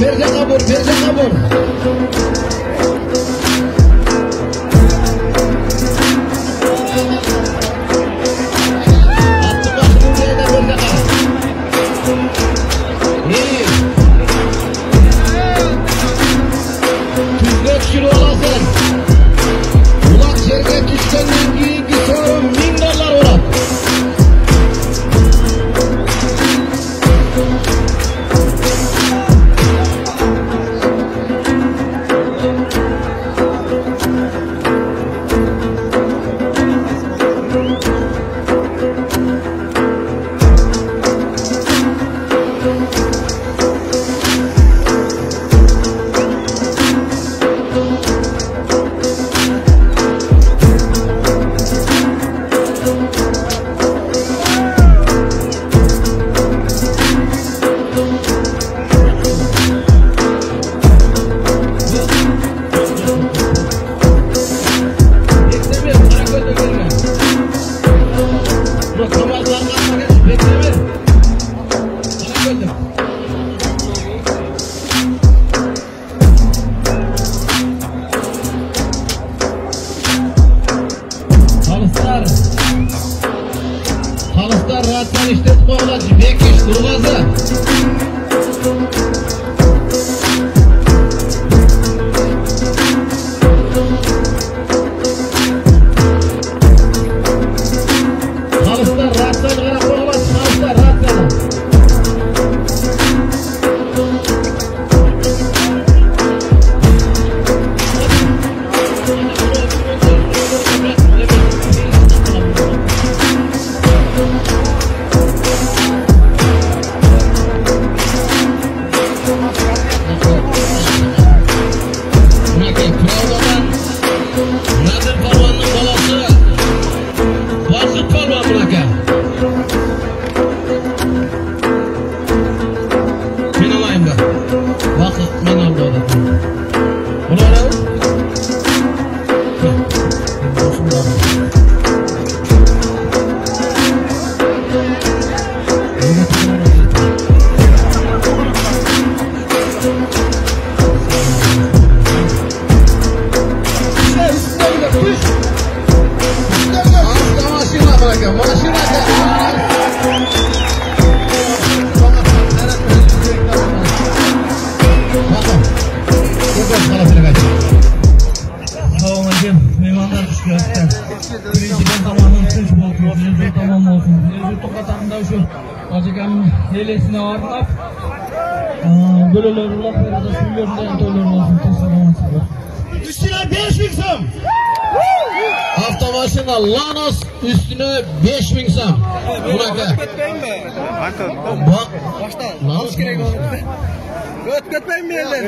berja qabur. Tuzga tushirib olasan. Uloq yerga tushgandan keyingi so'rim $1000 uradi. Xalqlar ratdan ishlatib qo'yiladi. Bekish turg'azi. Xalqlar ratdan qarab qo'yiladi. Xalqlar ratdan. Birinchidan tomondan tinch bo'lsin, tamom bo'lsin. To'xtatamda shu hozirgam elesini orlab, bolalar uloq beradi, suylardan to'lar bo'lsin, salomat bo'lsin. Üstüne 5000 so'm. Avtomashina Lanos üstüne 5000 so'm. Bunaqa. Bak, Lanos kerak bo'ldi. O'tib ketmaymi yerlar?